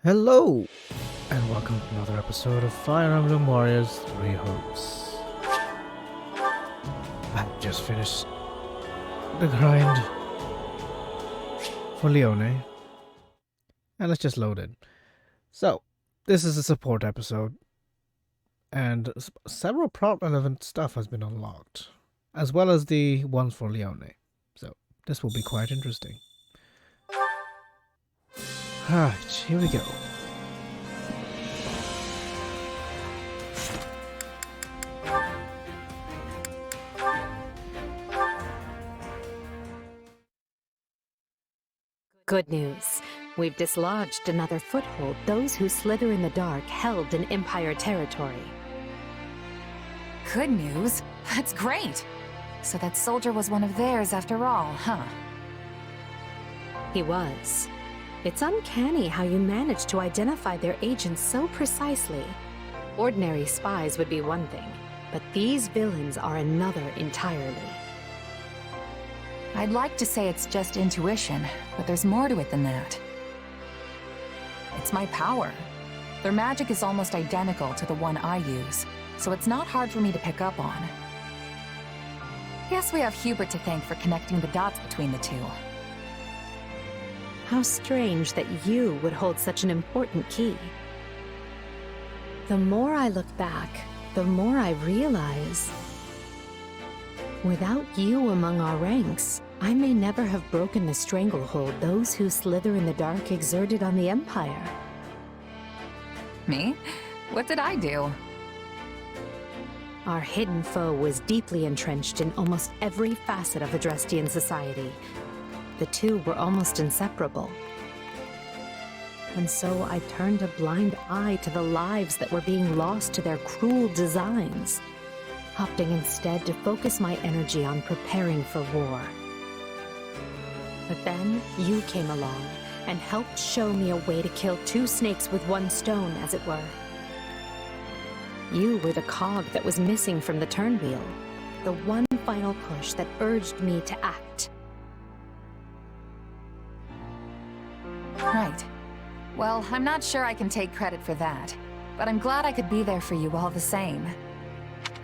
Hello, and welcome to another episode of Fire Emblem Warriors 3 Hopes. I just finished the grind for Leone, and let's just load in. So, this is a support episode, and several plot-relevant stuff has been unlocked, as well as the ones for Leone. So, this will be quite interesting. Alright, here we go. Good news. We've dislodged another foothold those who slither in the dark held in Empire territory. Good news? That's great! So that soldier was one of theirs after all, huh? He was. It's uncanny how you managed to identify their agents so precisely. Ordinary spies would be one thing, but these villains are another entirely. I'd like to say it's just intuition, but there's more to it than that. It's my power. Their magic is almost identical to the one I use, so it's not hard for me to pick up on. Guess we have Hubert to thank for connecting the dots between the two. How strange that you would hold such an important key. The more I look back, the more I realize without you among our ranks, I may never have broken the stranglehold those who slither in the dark exerted on the Empire. Me? What did I do? Our hidden foe was deeply entrenched in almost every facet of Adrestian society. The two were almost inseparable. And so I turned a blind eye to the lives that were being lost to their cruel designs, opting instead to focus my energy on preparing for war. But then you came along and helped show me a way to kill two snakes with one stone, as it were. You were the cog that was missing from the turnwheel, the one final push that urged me to act. Right. Well, I'm not sure I can take credit for that, but I'm glad I could be there for you all the same.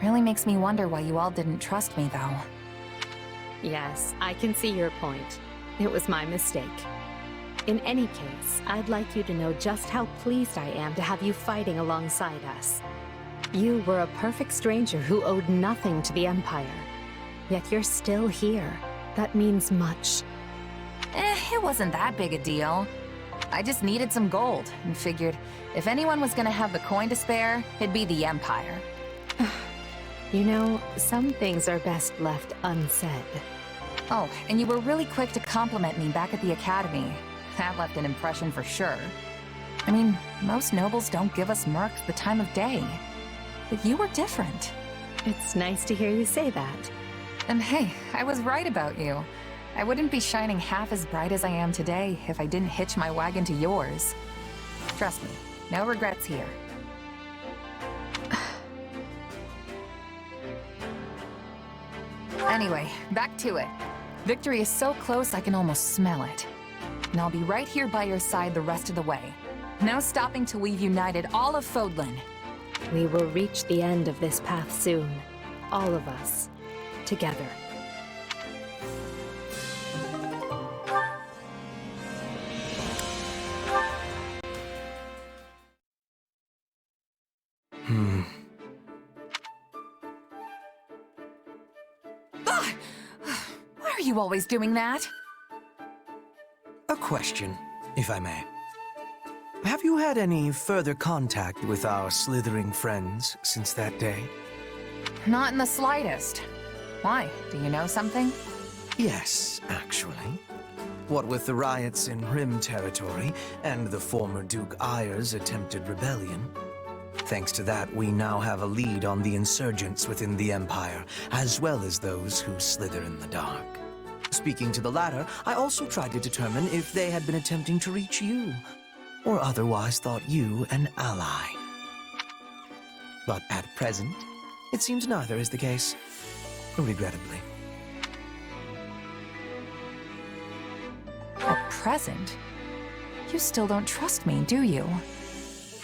Really makes me wonder why you all didn't trust me, though. Yes, I can see your point. It was my mistake. In any case, I'd like you to know just how pleased I am to have you fighting alongside us. You were a perfect stranger who owed nothing to the Empire. Yet you're still here. That means much. It wasn't that big a deal. I just needed some gold, and figured if anyone was gonna have the coin to spare, it'd be the Empire. You know, some things are best left unsaid. Oh, and you were really quick to compliment me back at the Academy. That left an impression for sure. I mean, most nobles don't give us mercs the time of day. But you were different. It's nice to hear you say that. And hey, I was right about you. I wouldn't be shining half as bright as I am today if I didn't hitch my wagon to yours. Trust me, no regrets here. Anyway, back to it. Victory is so close I can almost smell it. And I'll be right here by your side the rest of the way. No stopping till we've united all of Fodlan. We will reach the end of this path soon. All of us. Together. Why are you always doing that? A question, if I may. Have you had any further contact with our slithering friends since that day? Not in the slightest. Why? Do you know something? Yes, actually. What with the riots in Rim territory and the former Duke Ayer's attempted rebellion. Thanks to that, we now have a lead on the insurgents within the Empire, as well as those who slither in the dark. Speaking to the latter, I also tried to determine if they had been attempting to reach you, or otherwise thought you an ally. But at present, it seems neither is the case, regrettably. At present? You still don't trust me, do you?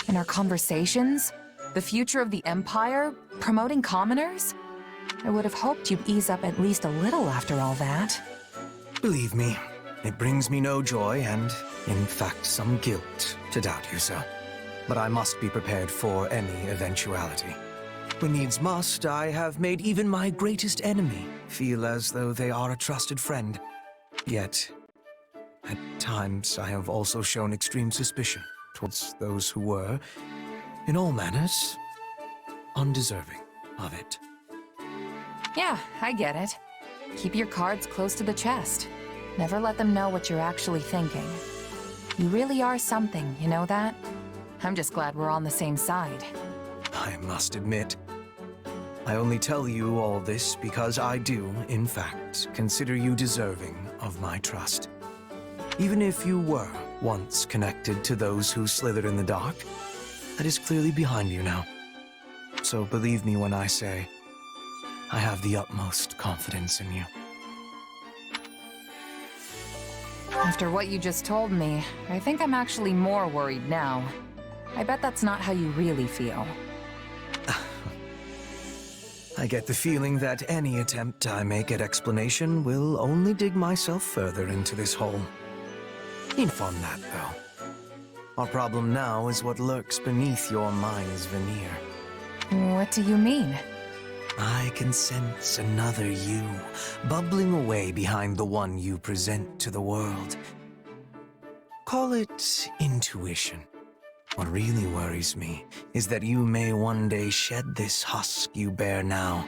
In our conversations? The future of the Empire? Promoting commoners? I would have hoped you'd ease up at least a little after all that. Believe me, it brings me no joy and, in fact, some guilt to doubt you, sir. But I must be prepared for any eventuality. When needs must, I have made even my greatest enemy feel as though they are a trusted friend. Yet, at times, I have also shown extreme suspicion towards those who were, in all manners, undeserving of it. Yeah, I get it. Keep your cards close to the chest. Never let them know what you're actually thinking. You really are something, you know that? I'm just glad we're on the same side. I must admit, I only tell you all this because I do, in fact, consider you deserving of my trust. Even if you were once connected to those who slithered in the dark, that is clearly behind you now. So believe me when I say, I have the utmost confidence in you. After what you just told me, I think I'm actually more worried now. I bet that's not how you really feel. I get the feeling that any attempt I make at explanation will only dig myself further into this hole. Enough on that, though. Our problem now is what lurks beneath your mind's veneer. What do you mean? I can sense another you, bubbling away behind the one you present to the world. Call it intuition. What really worries me is that you may one day shed this husk you bear now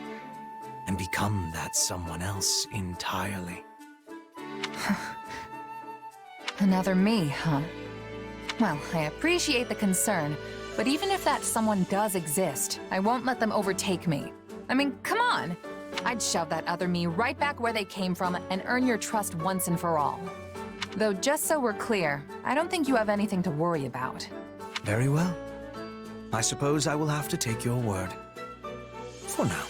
and become that someone else entirely. Another me, huh? Well, I appreciate the concern, but even if that someone does exist, I won't let them overtake me. I mean, come on! I'd shove that other me right back where they came from and earn your trust once and for all. Though, just so we're clear, I don't think you have anything to worry about. Very well. I suppose I will have to take your word. For now.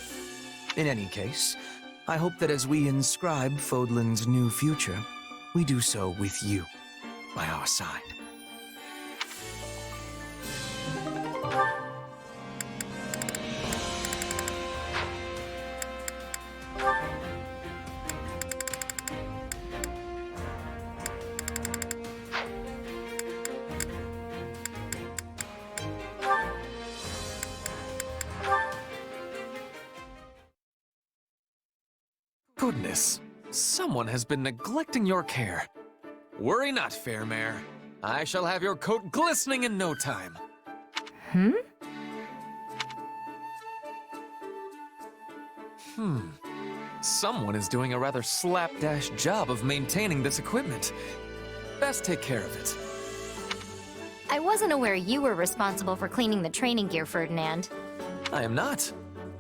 In any case, I hope that as we inscribe Fodlan's new future, we do so with you by our side. Goodness, someone has been neglecting your care. Worry not, fair mare. I shall have your coat glistening in no time. Someone is doing a rather slapdash job of maintaining this equipment. Best take care of it. I wasn't aware you were responsible for cleaning the training gear, Ferdinand. I am not.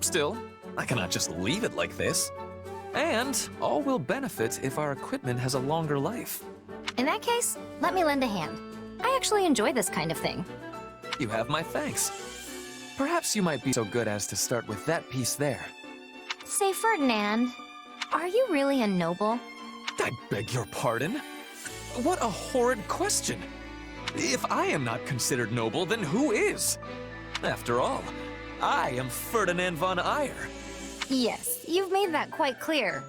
Still, I cannot just leave it like this. And all will benefit if our equipment has a longer life. In that case, let me lend a hand. I actually enjoy this kind of thing. You have my thanks. Perhaps you might be so good as to start with that piece there. Say, Ferdinand, are you really a noble? I beg your pardon? What a horrid question! If I am not considered noble, then who is? After all, I am Ferdinand von Eyre. Yes, you've made that quite clear.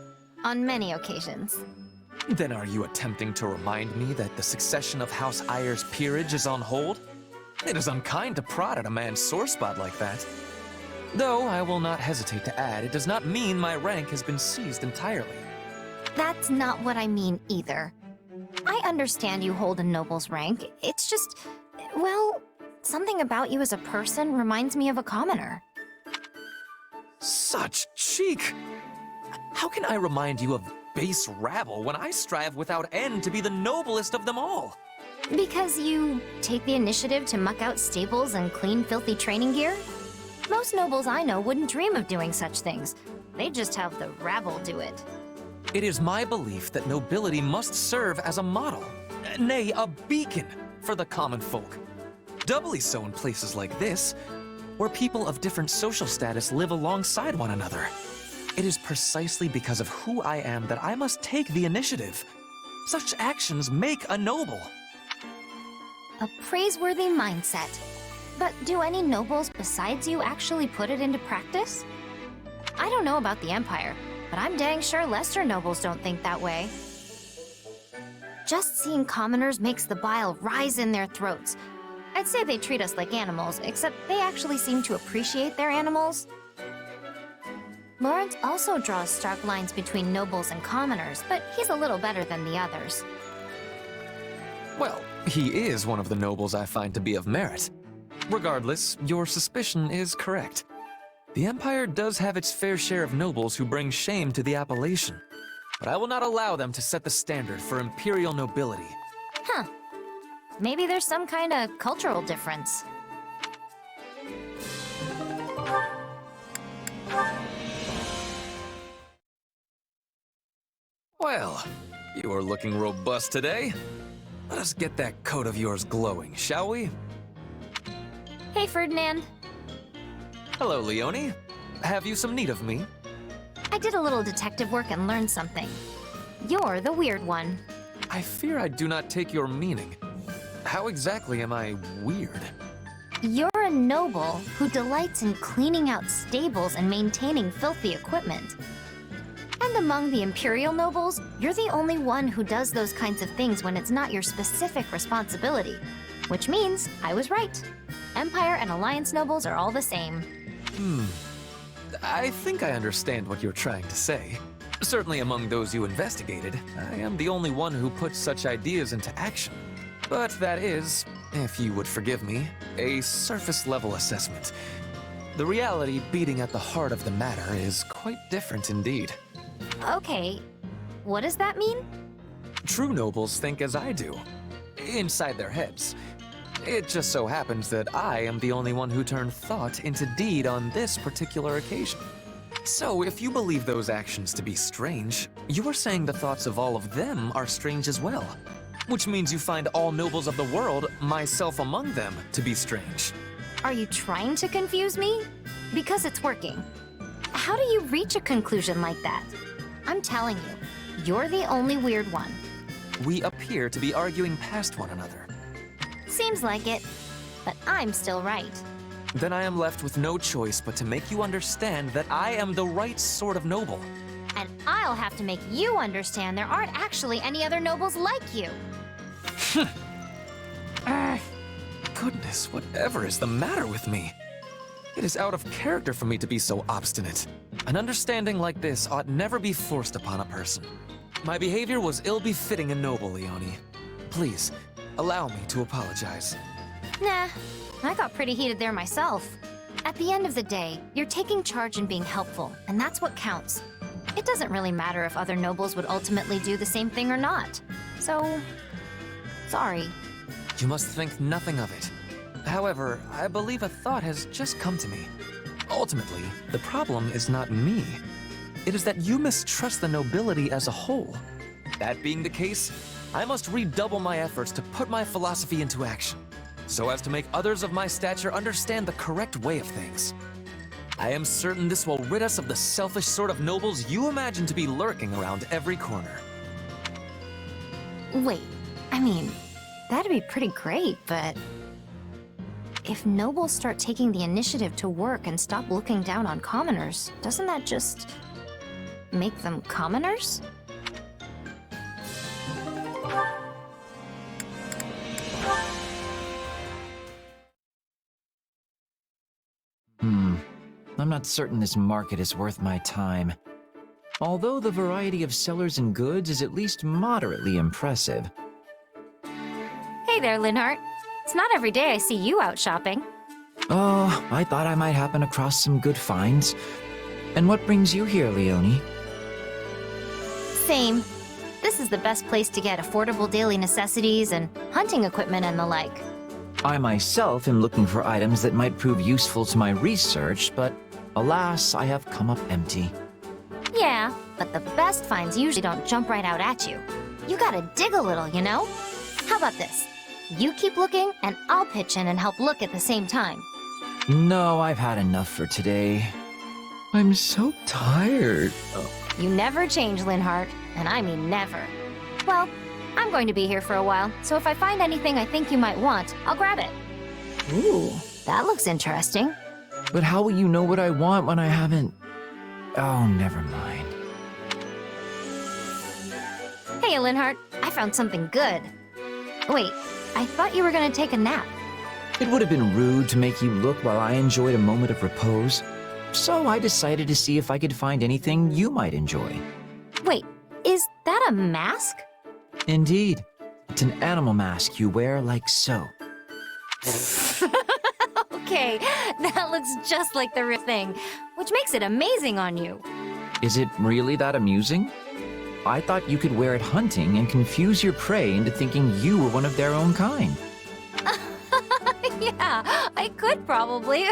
On many occasions. Then are you attempting to remind me that the succession of House Eyre's peerage is on hold? It is unkind to prod at a man's sore spot like that. Though I will not hesitate to add, it does not mean my rank has been seized entirely. That's not what I mean either. I understand you hold a noble's rank. It's just, well, something about you as a person reminds me of a commoner. Such cheek! How can I remind you of base rabble when I strive without end to be the noblest of them all? Because you take the initiative to muck out stables and clean filthy training gear? Most nobles I know wouldn't dream of doing such things. They just have the rabble do it. It is my belief that nobility must serve as a model, nay, a beacon for the common folk. Doubly so in places like this, where people of different social status live alongside one another. It is precisely because of who I am that I must take the initiative. Such actions make a noble. A praiseworthy mindset. But do any nobles besides you actually put it into practice? I don't know about the Empire, but I'm dang sure lesser nobles don't think that way. Just seeing commoners makes the bile rise in their throats. I'd say they treat us like animals, except they actually seem to appreciate their animals. Lawrence also draws stark lines between nobles and commoners, but he's a little better than the others. Well, he is one of the nobles I find to be of merit. Regardless, your suspicion is correct. The Empire does have its fair share of nobles who bring shame to the appellation, but I will not allow them to set the standard for imperial nobility. Huh. Maybe there's some kind of cultural difference. Well, you are looking robust today. Let us get that coat of yours glowing, shall we? Hey, Ferdinand. Hello, Leone. Have you some need of me? I did a little detective work and learned something. You're the weird one. I fear I do not take your meaning. How exactly am I weird? You're a noble who delights in cleaning out stables and maintaining filthy equipment. And among the Imperial nobles, you're the only one who does those kinds of things when it's not your specific responsibility. Which means I was right. Empire and Alliance nobles are all the same. I think I understand what you're trying to say. Certainly among those you investigated, I am the only one who puts such ideas into action. But that is, if you would forgive me, a surface-level assessment. The reality beating at the heart of the matter is quite different indeed. Okay, what does that mean? True nobles think as I do, inside their heads. It just so happens that I am the only one who turned thought into deed on this particular occasion. So if you believe those actions to be strange, you are saying the thoughts of all of them are strange as well. Which means you find all nobles of the world, myself among them, to be strange. Are you trying to confuse me? Because it's working. How do you reach a conclusion like that? I'm telling you, you're the only weird one. We appear to be arguing past one another. Seems like it, but I'm still right. Then I am left with no choice but to make you understand that I am the right sort of noble. And I'll have to make you understand there aren't actually any other nobles like you. Goodness, whatever is the matter with me? It is out of character for me to be so obstinate. An understanding like this ought never be forced upon a person. My behavior was ill-befitting a noble, Leone. Please, allow me to apologize. Nah, I got pretty heated there myself. At the end of the day, you're taking charge and being helpful, and that's what counts. It doesn't really matter if other nobles would ultimately do the same thing or not. So, sorry. You must think nothing of it. However, I believe a thought has just come to me. Ultimately, the problem is not me. It is that you mistrust the nobility as a whole. That being the case, I must redouble my efforts to put my philosophy into action, so as to make others of my stature understand the correct way of things. I am certain this will rid us of the selfish sort of nobles you imagine to be lurking around every corner. Wait, I mean, that'd be pretty great, but... if nobles start taking the initiative to work and stop looking down on commoners, doesn't that just... make them commoners? I'm not certain this market is worth my time. Although the variety of sellers and goods is at least moderately impressive. Hey there, Linhart. It's not every day I see you out shopping. Oh, I thought I might happen across some good finds. And what brings you here, Leone? Same. This is the best place to get affordable daily necessities and hunting equipment and the like. I myself am looking for items that might prove useful to my research, but alas, I have come up empty. Yeah, but the best finds usually don't jump right out at you. You gotta dig a little, you know? How about this? You keep looking, and I'll pitch in and help look at the same time. No, I've had enough for today. I'm so tired. You never change, Linhart, and I mean never. Well, I'm going to be here for a while, so if I find anything I think you might want, I'll grab it. Ooh, that looks interesting. But how will you know what I want when I haven't... Oh, never mind. Hey, Linhart, I found something good. Wait, I thought you were gonna take a nap. It would have been rude to make you look while I enjoyed a moment of repose. So I decided to see if I could find anything you might enjoy. Wait, is that a mask? Indeed. It's an animal mask you wear like so. Okay, that looks just like the real thing, which makes it amazing on you. Is it really that amusing? I thought you could wear it hunting and confuse your prey into thinking you were one of their own kind. Yeah, I could probably.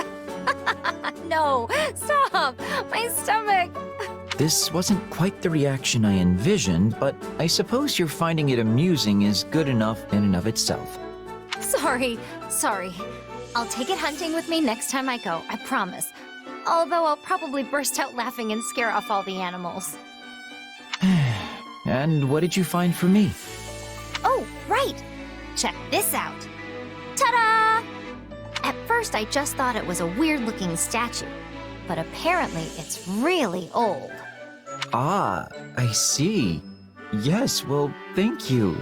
No, stop! My stomach! This wasn't quite the reaction I envisioned, but I suppose you're finding it amusing is good enough in and of itself. Sorry. I'll take it hunting with me next time I go, I promise. Although I'll probably burst out laughing and scare off all the animals. And what did you find for me? Oh, right! Check this out. Ta-da! At first, I just thought it was a weird-looking statue, but apparently it's really old. Ah, I see. Yes, well, thank you.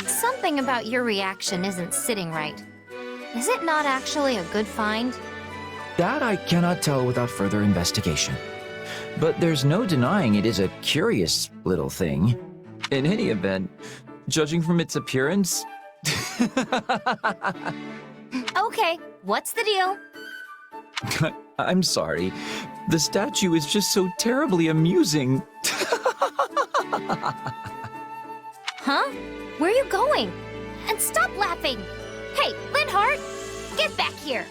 Something about your reaction isn't sitting right. Is it not actually a good find? That I cannot tell without further investigation. But there's no denying it is a curious little thing. In any event, judging from its appearance... Okay, what's the deal? I'm sorry. The statue is just so terribly amusing. Huh? Where are you going? And stop laughing! Hey, Linhart! Get back here!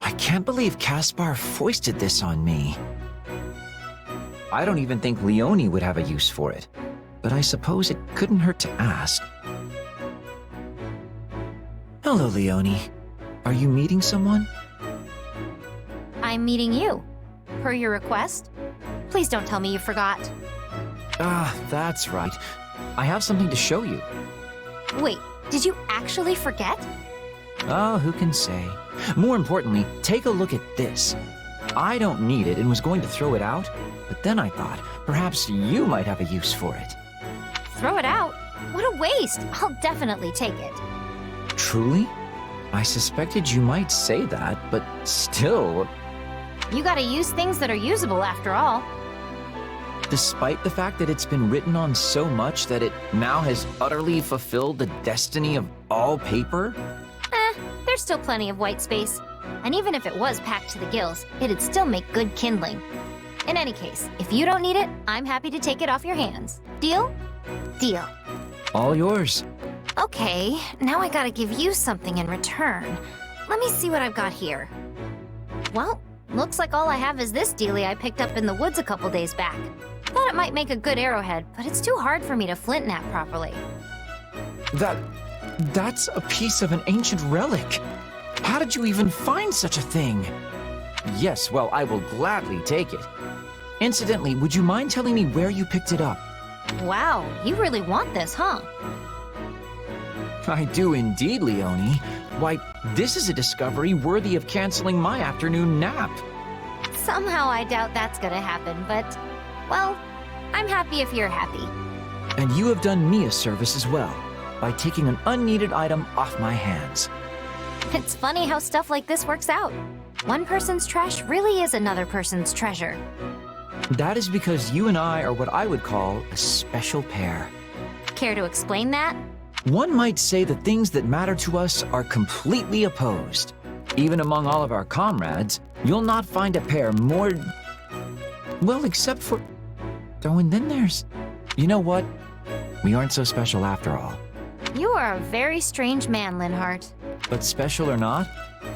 I can't believe Caspar foisted this on me. I don't even think Leonie would have a use for it, but I suppose it couldn't hurt to ask. Hello, Leonie. Are you meeting someone? I'm meeting you. Per your request. Please don't tell me you forgot. Ah, that's right. I have something to show you. Wait, did you actually forget? Oh, who can say? More importantly, take a look at this. I don't need it and was going to throw it out, but then I thought perhaps you might have a use for it. Throw it out? What a waste! I'll definitely take it. Truly? I suspected you might say that, but still... You gotta use things that are usable after all. Despite the fact that it's been written on so much that it now has utterly fulfilled the destiny of all paper? There's still plenty of white space. And even if it was packed to the gills, it'd still make good kindling. In any case, if you don't need it, I'm happy to take it off your hands. Deal? Deal. All yours. Okay, now I gotta give you something in return. Let me see what I've got here. Well, looks like all I have is this dealie I picked up in the woods a couple days back. Thought it might make a good arrowhead, but it's too hard for me to flint knap properly. That's a piece of an ancient relic. How did you even find such a thing? Yes, well, I will gladly take it. Incidentally, would you mind telling me where you picked it up? Wow, you really want this, huh? I do indeed, Leonie. Why, this is a discovery worthy of canceling my afternoon nap. Somehow I doubt that's gonna happen, but, well, I'm happy if you're happy. And you have done me a service as well, by taking an unneeded item off my hands. It's funny how stuff like this works out. One person's trash really is another person's treasure. That is because you and I are what I would call a special pair. Care to explain that? One might say the things that matter to us are completely opposed. Even among all of our comrades, you'll not find a pair more... Well, except for... Oh, and then there's... You know what? We aren't so special after all. You are a very strange man, Linhart. But special or not,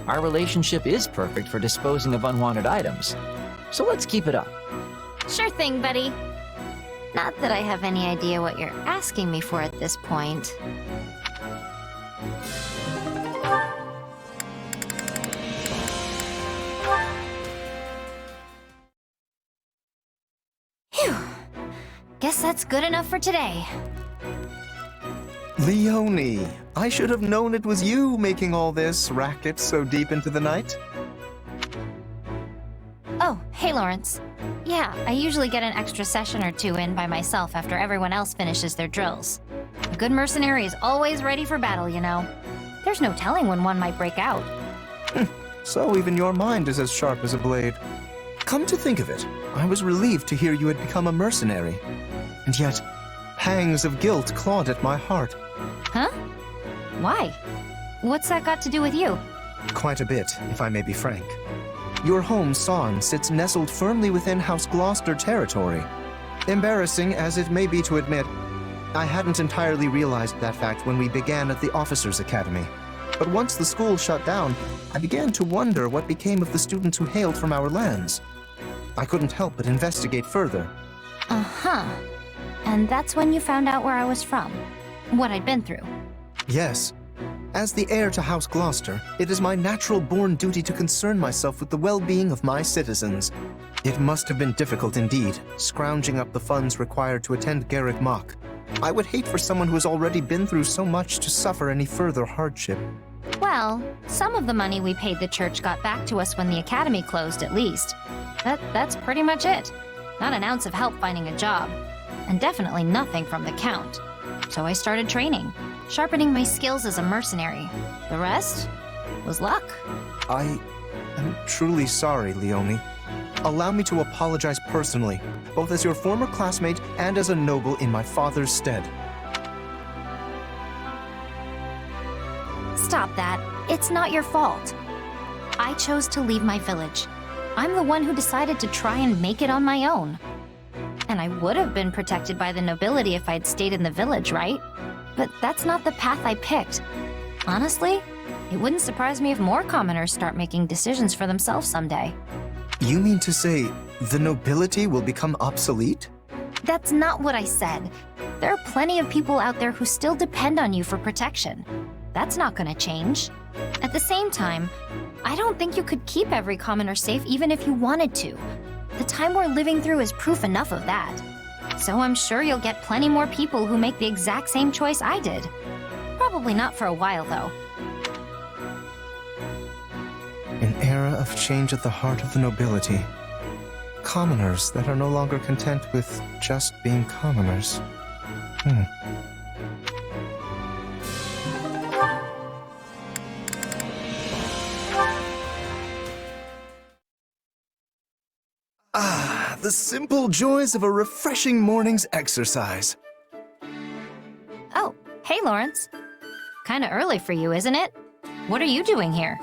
our relationship is perfect for disposing of unwanted items. So let's keep it up. Sure thing, buddy. Not that I have any idea what you're asking me for at this point. Phew. Guess that's good enough for today. Leonie, I should have known it was you making all this racket so deep into the night. Oh, hey Lawrence. Yeah, I usually get an extra session or two in by myself after everyone else finishes their drills. A good mercenary is always ready for battle, you know. There's no telling when one might break out. So even your mind is as sharp as a blade. Come to think of it, I was relieved to hear you had become a mercenary. And yet, pangs of guilt clawed at my heart. Huh? Why? What's that got to do with you? Quite a bit, if I may be frank. Your home, Son, sits nestled firmly within House Gloucester territory. Embarrassing as it may be to admit, I hadn't entirely realized that fact when we began at the Officers' Academy. But once the school shut down, I began to wonder what became of the students who hailed from our lands. I couldn't help but investigate further. Uh-huh. And that's when you found out where I was from. What I'd been through. Yes. As the heir to House Gloucester, it is my natural-born duty to concern myself with the well-being of my citizens. It must have been difficult indeed, scrounging up the funds required to attend Garrick Mock. I would hate for someone who has already been through so much to suffer any further hardship. Well, some of the money we paid the church got back to us when the academy closed, at least. That's pretty much it. Not an ounce of help finding a job. And definitely nothing from the Count. So I started training, sharpening my skills as a mercenary. The rest was luck. I am truly sorry, Leonie. Allow me to apologize personally, both as your former classmate and as a noble in my father's stead. Stop that. It's not your fault. I chose to leave my village. I'm the one who decided to try and make it on my own. And I would have been protected by the nobility if I'd stayed in the village, right? But that's not the path I picked. Honestly, it wouldn't surprise me if more commoners start making decisions for themselves someday. You mean to say the nobility will become obsolete? That's not what I said. There are plenty of people out there who still depend on you for protection. That's not gonna change. At the same time, I don't think you could keep every commoner safe even if you wanted to. The time we're living through is proof enough of that. So I'm sure you'll get plenty more people who make the exact same choice I did. Probably not for a while, though. An era of change at the heart of the nobility. Commoners that are no longer content with just being commoners. Ah, the simple joys of a refreshing morning's exercise. Oh, hey, Lawrence. Kinda early for you, isn't it? What are you doing here?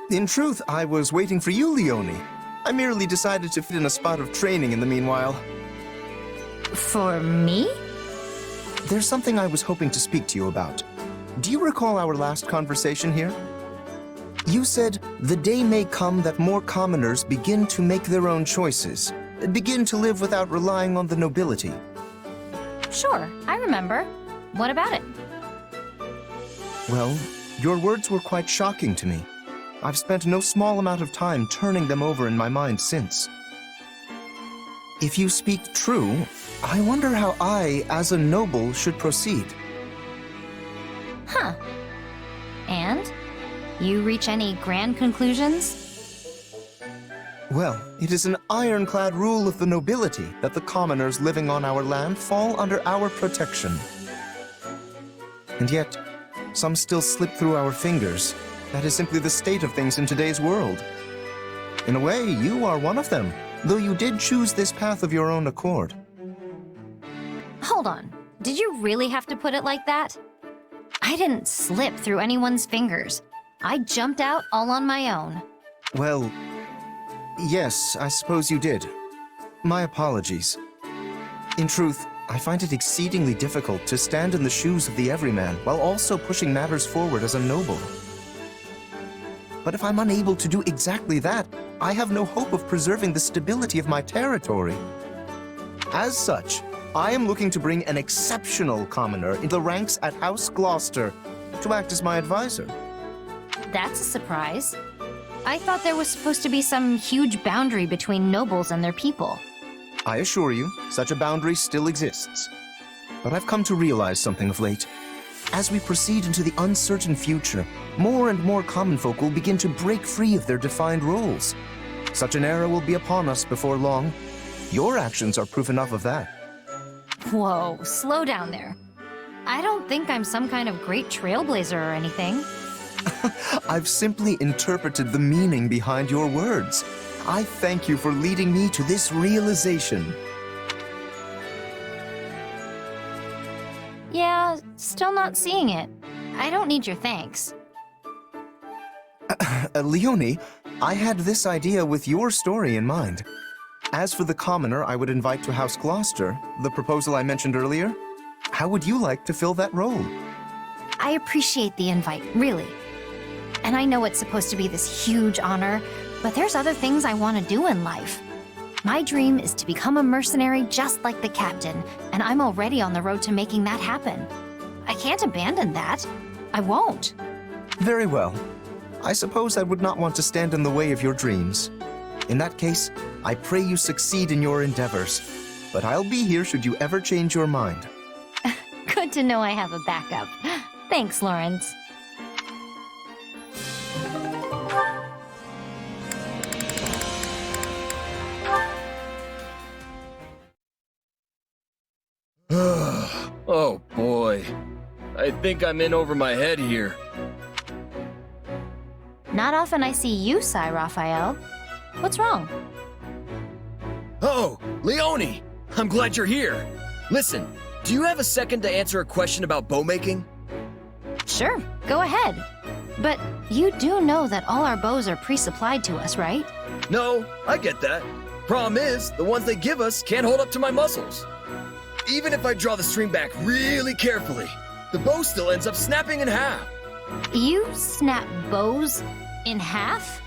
In truth, I was waiting for you, Leonie. I merely decided to fit in a spot of training in the meanwhile. For me? There's something I was hoping to speak to you about. Do you recall our last conversation here? You said, the day may come that more commoners begin to make their own choices, begin to live without relying on the nobility. Sure, I remember. What about it? Well, your words were quite shocking to me. I've spent no small amount of time turning them over in my mind since. If you speak true, I wonder how I, as a noble, should proceed. Huh. And? You reach any grand conclusions? Well, it is an ironclad rule of the nobility that the commoners living on our land fall under our protection. And yet, some still slip through our fingers. That is simply the state of things in today's world. In a way, you are one of them, though you did choose this path of your own accord. Hold on. Did you really have to put it like that? I didn't slip through anyone's fingers. I jumped out all on my own. Well, yes, I suppose you did. My apologies. In truth, I find it exceedingly difficult to stand in the shoes of the everyman while also pushing matters forward as a noble. But if I'm unable to do exactly that, I have no hope of preserving the stability of my territory. As such, I am looking to bring an exceptional commoner into the ranks at House Gloucester to act as my advisor. That's a surprise. I thought there was supposed to be some huge boundary between nobles and their people. I assure you, such a boundary still exists. But I've come to realize something of late. As we proceed into the uncertain future, more and more common folk will begin to break free of their defined roles. Such an era will be upon us before long. Your actions are proof enough of that. Whoa, slow down there. I don't think I'm some kind of great trailblazer or anything. I've simply interpreted the meaning behind your words. I thank you for leading me to this realization. Yeah, still not seeing it. I don't need your thanks. Leonie, I had this idea with your story in mind. As for the commoner I would invite to House Gloucester, the proposal I mentioned earlier, how would you like to fill that role? I appreciate the invite, really. And I know it's supposed to be this huge honor, but there's other things I want to do in life. My dream is to become a mercenary just like the captain, and I'm already on the road to making that happen. I can't abandon that. I won't. Very well. I suppose I would not want to stand in the way of your dreams. In that case, I pray you succeed in your endeavors. But I'll be here should you ever change your mind. Good to know I have a backup. Thanks, Lawrence. Oh boy. I think I'm in over my head here. Not often I see you sigh, Raphael. What's wrong? Oh, Leonie! I'm glad you're here. Listen, do you have a second to answer a question about bow making? Sure, go ahead. But you do know that all our bows are pre-supplied to us, right? No, I get that. Problem is, the ones they give us can't hold up to my muscles. Even if I draw the string back really carefully, the bow still ends up snapping in half. You snap bows in half?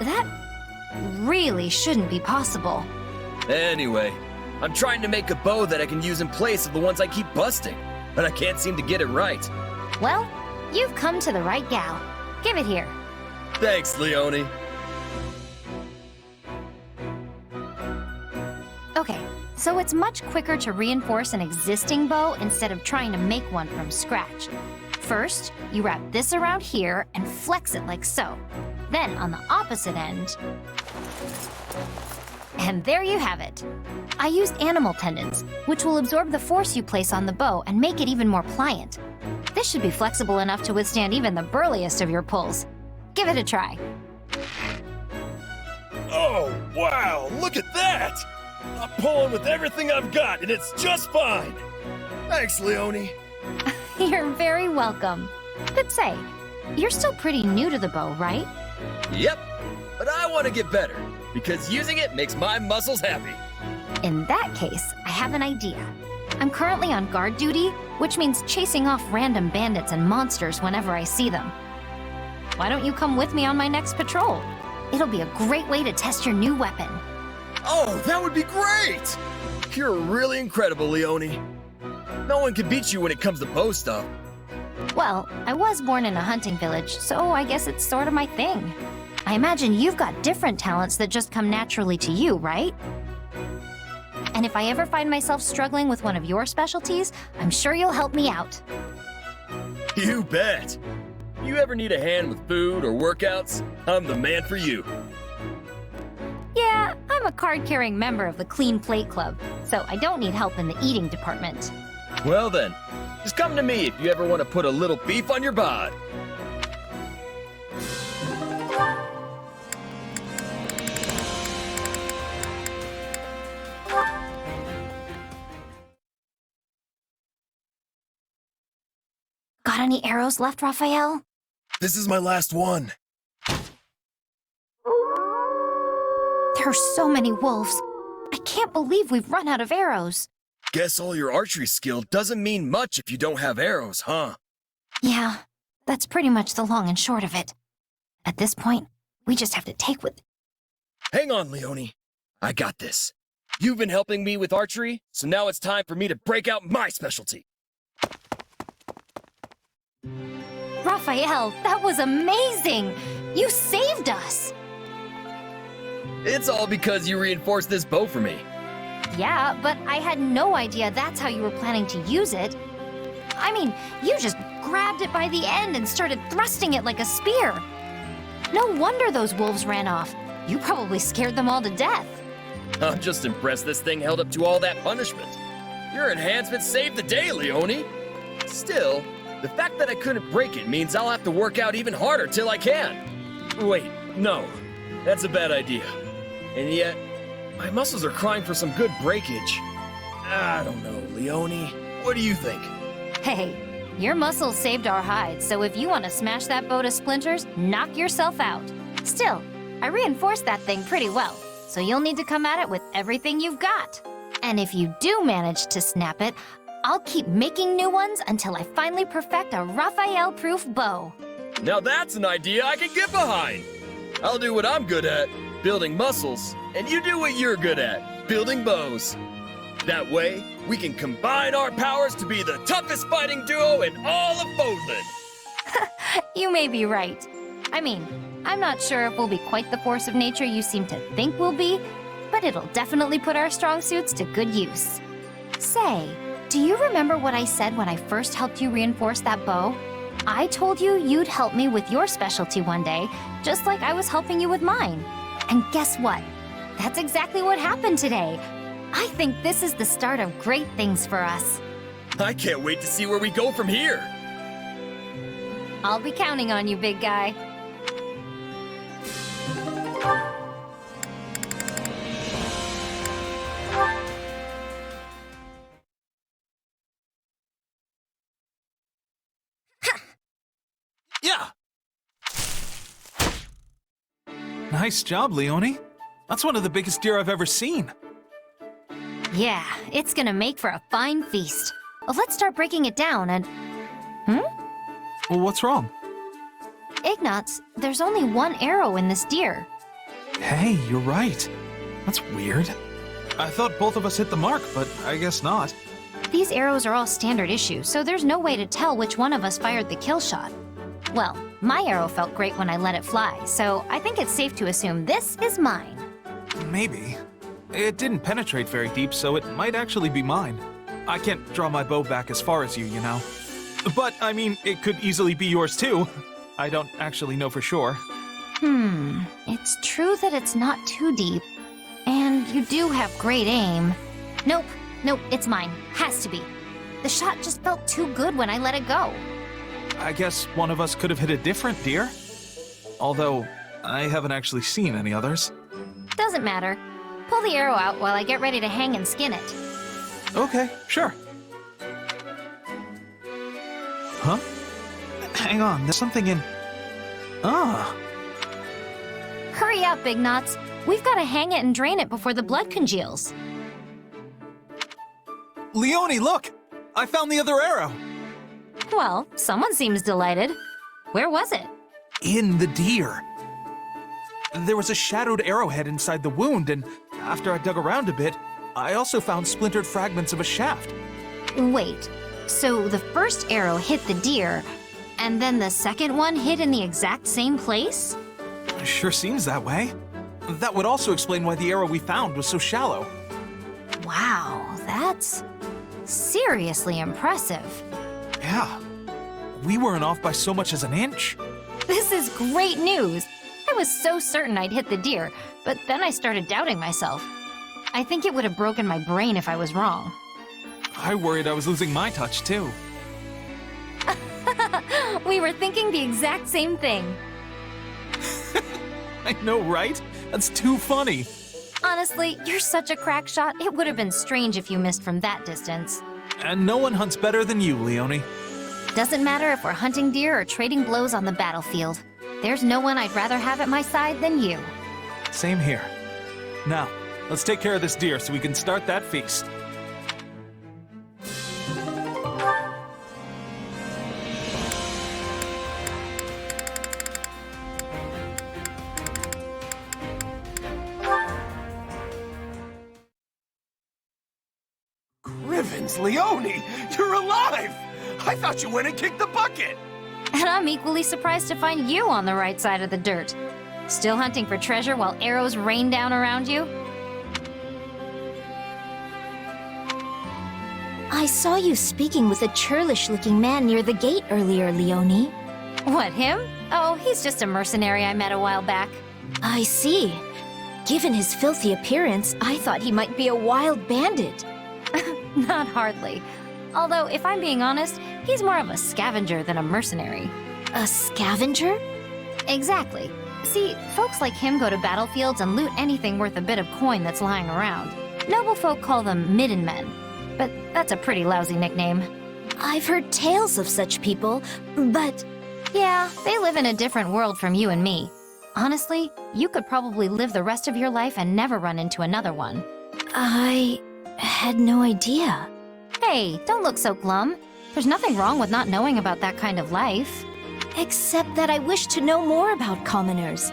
That really shouldn't be possible. Anyway, I'm trying to make a bow that I can use in place of the ones I keep busting, but I can't seem to get it right. Well, you've come to the right gal. Give it here. Thanks, Leonie. Okay, so it's much quicker to reinforce an existing bow instead of trying to make one from scratch. First, you wrap this around here and flex it like so. Then on the opposite end... And there you have it. I used animal tendons, which will absorb the force you place on the bow and make it even more pliant. This should be flexible enough to withstand even the burliest of your pulls. Give it a try. Oh, wow, look at that! I'm pulling with everything I've got, and it's just fine! Thanks, Leonie. You're very welcome. But say, you're still pretty new to the bow, right? Yep, but I want to get better, because using it makes my muscles happy. In that case, I have an idea. I'm currently on guard duty, which means chasing off random bandits and monsters whenever I see them. Why don't you come with me on my next patrol? It'll be a great way to test your new weapon. Oh, that would be great! You're really incredible, Leonie. No one can beat you when it comes to bow stuff. Well, I was born in a hunting village, so I guess it's sort of my thing. I imagine you've got different talents that just come naturally to you, right? And if I ever find myself struggling with one of your specialties, I'm sure you'll help me out. You bet! You ever need a hand with food or workouts? I'm the man for you. Yeah, I'm a card-carrying member of the Clean Plate Club, so I don't need help in the eating department. Well then, just come to me if you ever want to put a little beef on your bod. Got any arrows left, Raphael? This is my last one. There are so many wolves. I can't believe we've run out of arrows. Guess all your archery skill doesn't mean much if you don't have arrows, huh? Yeah, that's pretty much the long and short of it. At this point, we just have to take what... Hang on, Leonie. I got this. You've been helping me with archery, so now it's time for me to break out my specialty. Raphael, that was amazing! You saved us! It's all because you reinforced this bow for me. Yeah, but I had no idea that's how you were planning to use it. I mean, you just grabbed it by the end and started thrusting it like a spear. No wonder those wolves ran off. You probably scared them all to death. I'm just impressed this thing held up to all that punishment. Your enhancement saved the day, Leone. Still, the fact that I couldn't break it means I'll have to work out even harder till I can. Wait, no. That's a bad idea. And yet, my muscles are crying for some good breakage. I don't know, Leone. What do you think? Hey, your muscles saved our hides, so if you want to smash that bow to splinters, knock yourself out. Still, I reinforced that thing pretty well, so you'll need to come at it with everything you've got. And if you do manage to snap it, I'll keep making new ones until I finally perfect a Raphael-proof bow. Now that's an idea I can get behind. I'll do what I'm good at, building muscles, and you do what you're good at, building bows. That way, we can combine our powers to be the toughest fighting duo in all of Bodland. You may be right. I mean, I'm not sure if we'll be quite the force of nature you seem to think we'll be, but it'll definitely put our strong suits to good use. Say, do you remember what I said when I first helped you reinforce that bow? I told you you'd help me with your specialty one day, just like I was helping you with mine. And guess what? That's exactly what happened today. I think this is the start of great things for us. I can't wait to see where we go from here. I'll be counting on you, big guy. Yeah! Nice job, Leone. That's one of the biggest deer I've ever seen. Yeah, it's gonna make for a fine feast. Let's start breaking it down and... Well, what's wrong? Ignatz, there's only one arrow in this deer. Hey, you're right. That's weird. I thought both of us hit the mark, but I guess not. These arrows are all standard issue, so there's no way to tell which one of us fired the kill shot. Well, my arrow felt great when I let it fly, so I think it's safe to assume this is mine. Maybe. It didn't penetrate very deep, so it might actually be mine. I can't draw my bow back as far as you, you know. But, I mean, it could easily be yours too. I don't actually know for sure. It's true that it's not too deep. And you do have great aim. Nope, it's mine. Has to be. The shot just felt too good when I let it go. I guess one of us could have hit a different deer. Although, I haven't actually seen any others. Doesn't matter. Pull the arrow out while I get ready to hang and skin it. Okay, sure. Huh? Hang on, there's something in... Ah. Hurry up, Ignatz. We've got to hang it and drain it before the blood congeals. Leone, look! I found the other arrow! Well, someone seems delighted. Where was it? In the deer. There was a shadowed arrowhead inside the wound, and after I dug around a bit, I also found splintered fragments of a shaft. Wait, so the first arrow hit the deer, and then the second one hit in the exact same place? Sure seems that way. That would also explain why the arrow we found was so shallow. Wow, that's seriously impressive. Yeah. We weren't off by so much as an inch. This is great news. I was so certain I'd hit the deer, but then I started doubting myself. I think it would have broken my brain if I was wrong. I worried I was losing my touch, too. We were thinking the exact same thing. I know, right? That's too funny. Honestly, you're such a crack shot, it would have been strange if you missed from that distance. And no one hunts better than you, Leone. Doesn't matter if we're hunting deer or trading blows on the battlefield. There's no one I'd rather have at my side than you. Same here. Now, let's take care of this deer so we can start that feast. Grivens, Leone, you're alive! I thought you went and kicked the bucket! And I'm equally surprised to find you on the right side of the dirt. Still hunting for treasure while arrows rain down around you? I saw you speaking with a churlish-looking man near the gate earlier, Leonie. What, him? Oh, he's just a mercenary I met a while back. I see. Given his filthy appearance, I thought he might be a wild bandit. Not hardly. Although, if I'm being honest, he's more of a scavenger than a mercenary. A scavenger? Exactly. See, folks like him go to battlefields and loot anything worth a bit of coin that's lying around. Noble folk call them midden men, but that's a pretty lousy nickname. I've heard tales of such people, but... Yeah, they live in a different world from you and me. Honestly, you could probably live the rest of your life and never run into another one. I had no idea. Hey, don't look so glum. There's nothing wrong with not knowing about that kind of life. Except that I wish to know more about commoners.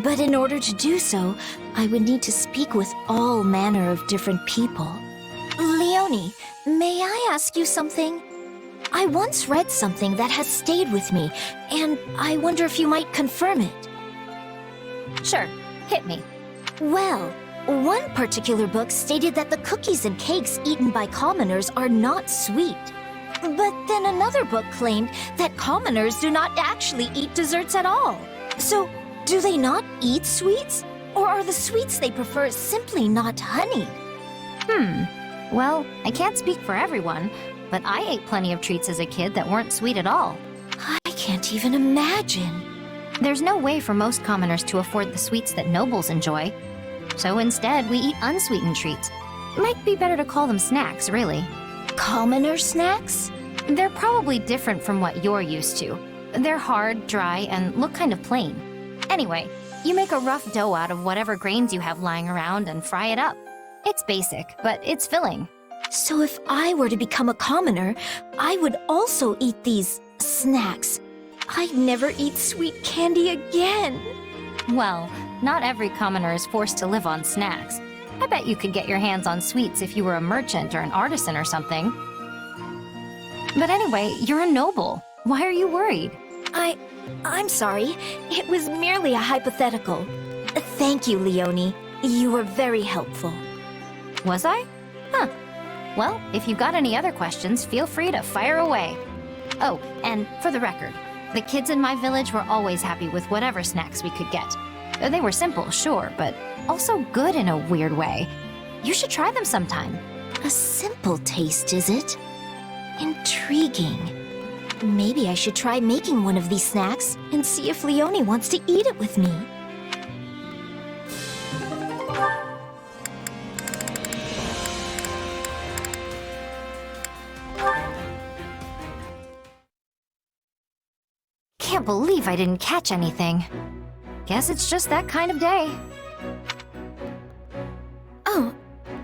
But in order to do so, I would need to speak with all manner of different people. Leonie, may I ask you something? I once read something that has stayed with me, and I wonder if you might confirm it. Sure, hit me. Well, one particular book stated that the cookies and cakes eaten by commoners are not sweet. But then another book claimed that commoners do not actually eat desserts at all. So, do they not eat sweets? Or are the sweets they prefer simply not honey? Well, I can't speak for everyone, but I ate plenty of treats as a kid that weren't sweet at all. I can't even imagine. There's no way for most commoners to afford the sweets that nobles enjoy. So instead, we eat unsweetened treats. Might be better to call them snacks, really. Commoner snacks? They're probably different from what you're used to. They're hard, dry, and look kind of plain. Anyway, you make a rough dough out of whatever grains you have lying around and fry it up. It's basic, but it's filling. So if I were to become a commoner, I would also eat these snacks. I'd never eat sweet candy again. Well, not every commoner is forced to live on snacks. I bet you could get your hands on sweets if you were a merchant or an artisan or something. But anyway, you're a noble. Why are you worried? I'm sorry. It was merely a hypothetical. Thank you, Leonie. You were very helpful. Was I? Huh. Well, if you've got any other questions, feel free to fire away. Oh, and for the record, the kids in my village were always happy with whatever snacks we could get. They were simple, sure, but also good in a weird way. You should try them sometime. A simple taste, is it? Intriguing. Maybe I should try making one of these snacks and see if Leonie wants to eat it with me. Can't believe I didn't catch anything. Guess it's just that kind of day. Oh,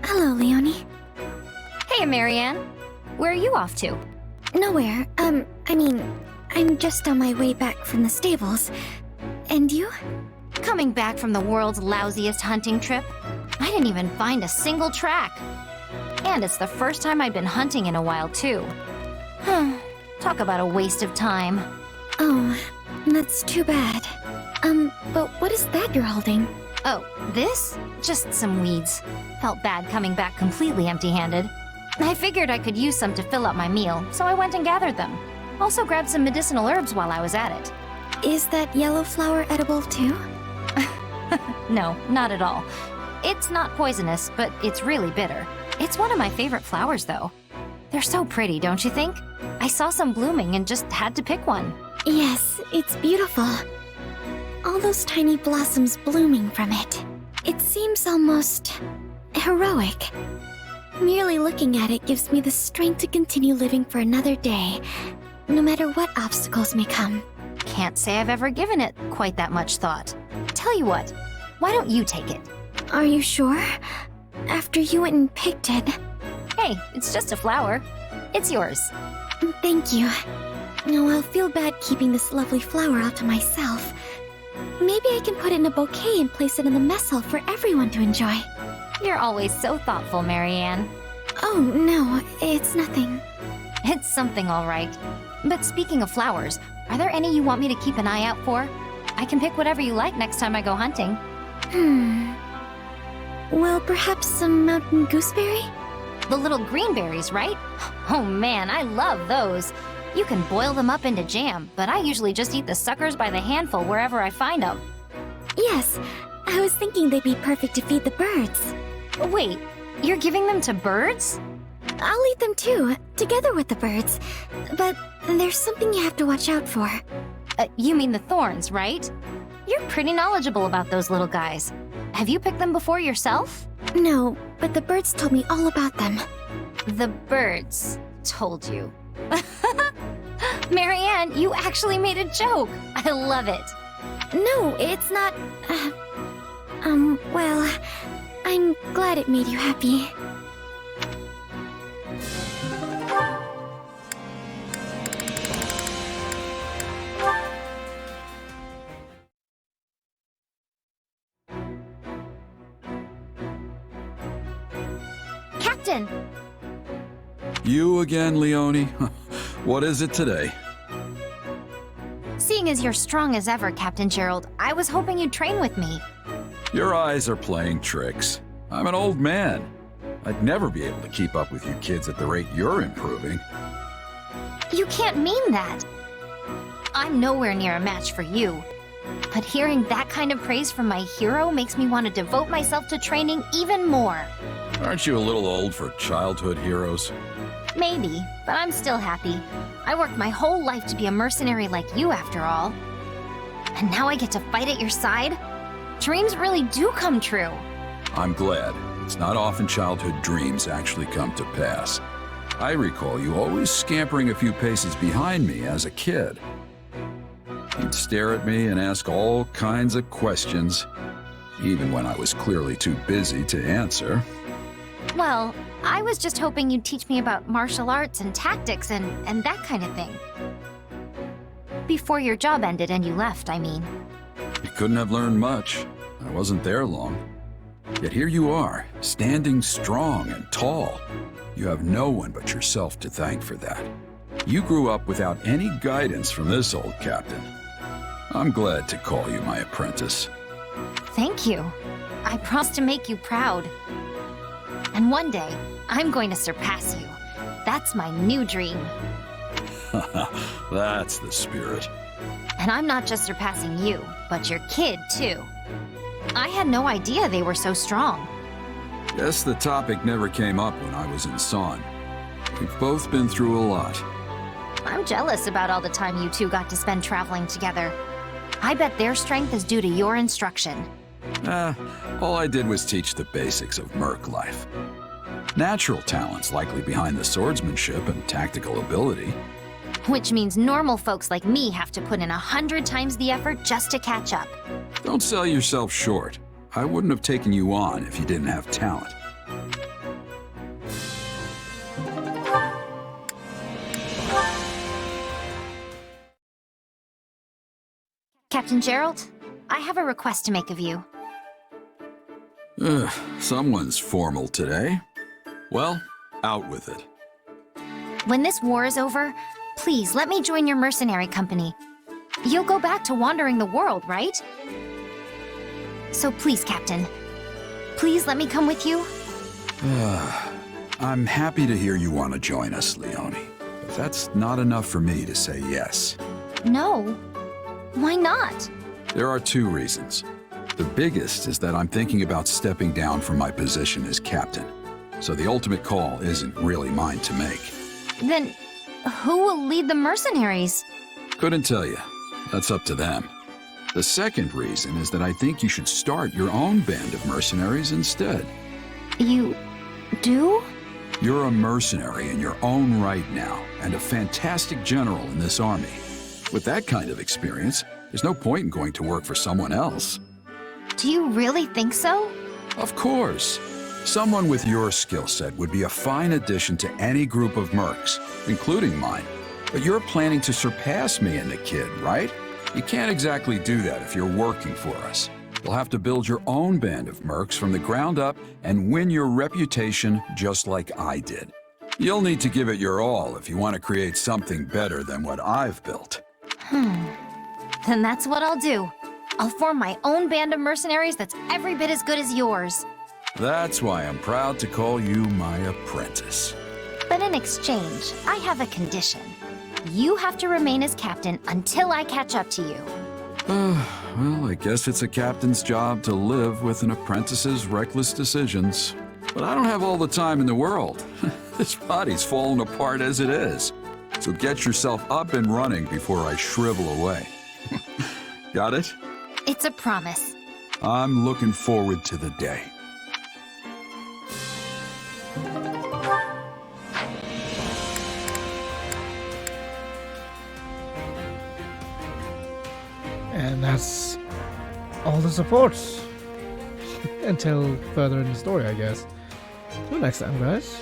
hello, Leonie. Hey, Marianne. Where are you off to? Nowhere. I'm just on my way back from the stables. And you? Coming back from the world's lousiest hunting trip? I didn't even find a single track. And it's the first time I've been hunting in a while, too. Talk about a waste of time. Oh, that's too bad. But what is that you're holding? Oh, this? Just some weeds. Felt bad coming back completely empty-handed. I figured I could use some to fill up my meal, so I went and gathered them. Also grabbed some medicinal herbs while I was at it. Is that yellow flower edible too? No, not at all. It's not poisonous, but it's really bitter. It's one of my favorite flowers, though. They're so pretty, don't you think? I saw some blooming and just had to pick one. Yes, it's beautiful. All those tiny blossoms blooming from it. It seems almost heroic. Merely looking at it gives me the strength to continue living for another day, no matter what obstacles may come. Can't say I've ever given it quite that much thought. Tell you what, why don't you take it? Are you sure? After you went and picked it. Hey, it's just a flower. It's yours. Thank you. No, I'll feel bad keeping this lovely flower all to myself. Maybe I can put it in a bouquet and place it in the mess hall for everyone to enjoy. You're always so thoughtful, Marianne. Oh, no, it's nothing. It's something, all right. But speaking of flowers, are there any you want me to keep an eye out for? I can pick whatever you like next time I go hunting. Well, perhaps some mountain gooseberry? The little green berries, right? Oh man, I love those. You can boil them up into jam, but I usually just eat the suckers by the handful wherever I find them. Yes, I was thinking they'd be perfect to feed the birds. Wait, you're giving them to birds? I'll eat them too, together with the birds. But there's something you have to watch out for. You mean the thorns, right? You're pretty knowledgeable about those little guys. Have you picked them before yourself? No, but the birds told me all about them. The birds told you. Marianne, you actually made a joke. I love it. No, it's not... well, I'm glad it made you happy. Captain! You again, Leone? What is it today? Seeing as you're strong as ever, Captain Gerald, I was hoping you'd train with me. Your eyes are playing tricks. I'm an old man. I'd never be able to keep up with you kids at the rate you're improving. You can't mean that. I'm nowhere near a match for you. But hearing that kind of praise from my hero makes me want to devote myself to training even more. Aren't you a little old for childhood heroes? Maybe, but I'm still happy. I worked my whole life to be a mercenary like you, after all. And now I get to fight at your side? Dreams really do come true. I'm glad. It's not often childhood dreams actually come to pass. I recall you always scampering a few paces behind me as a kid. You'd stare at me and ask all kinds of questions, even when I was clearly too busy to answer. Well, I was just hoping you'd teach me about martial arts and tactics and that kind of thing. Before your job ended and you left, I mean. You couldn't have learned much. I wasn't there long. Yet here you are, standing strong and tall. You have no one but yourself to thank for that. You grew up without any guidance from this old captain. I'm glad to call you my apprentice. Thank you. I promise to make you proud. And one day, I'm going to surpass you. That's my new dream. That's the spirit. And I'm not just surpassing you, but your kid, too. I had no idea they were so strong. Guess the topic never came up when I was in Son. We've both been through a lot. I'm jealous about all the time you two got to spend traveling together. I bet their strength is due to your instruction. All I did was teach the basics of merc life. Natural talents likely behind the swordsmanship and tactical ability. Which means normal folks like me have to put in 100 times the effort just to catch up. Don't sell yourself short. I wouldn't have taken you on if you didn't have talent. Captain Gerald, I have a request to make of you. Someone's formal today. Well, out with it. When this war is over, please let me join your mercenary company. You'll go back to wandering the world, right? So please, Captain, please let me come with you. I'm happy to hear you want to join us, Leone. But that's not enough for me to say yes. No. Why not? There are two reasons. The biggest is that I'm thinking about stepping down from my position as captain. So the ultimate call isn't really mine to make. Then, who will lead the mercenaries? Couldn't tell you. That's up to them. The second reason is that I think you should start your own band of mercenaries instead. You do? You're a mercenary in your own right now, and a fantastic general in this army. With that kind of experience, there's no point in going to work for someone else. Do you really think so? Of course. Someone with your skill set would be a fine addition to any group of mercs, including mine. But you're planning to surpass me and the kid, right? You can't exactly do that if you're working for us. You'll have to build your own band of mercs from the ground up and win your reputation just like I did. You'll need to give it your all if you want to create something better than what I've built. Then that's what I'll do. I'll form my own band of mercenaries that's every bit as good as yours. That's why I'm proud to call you my apprentice. But in exchange, I have a condition. You have to remain as captain until I catch up to you. Well, I guess it's a captain's job to live with an apprentice's reckless decisions. But I don't have all the time in the world. This body's falling apart as it is. So get yourself up and running before I shrivel away. Got it? It's a promise. I'm looking forward to the day. And that's all the supports. Until further in the story, I guess. Till next time, guys.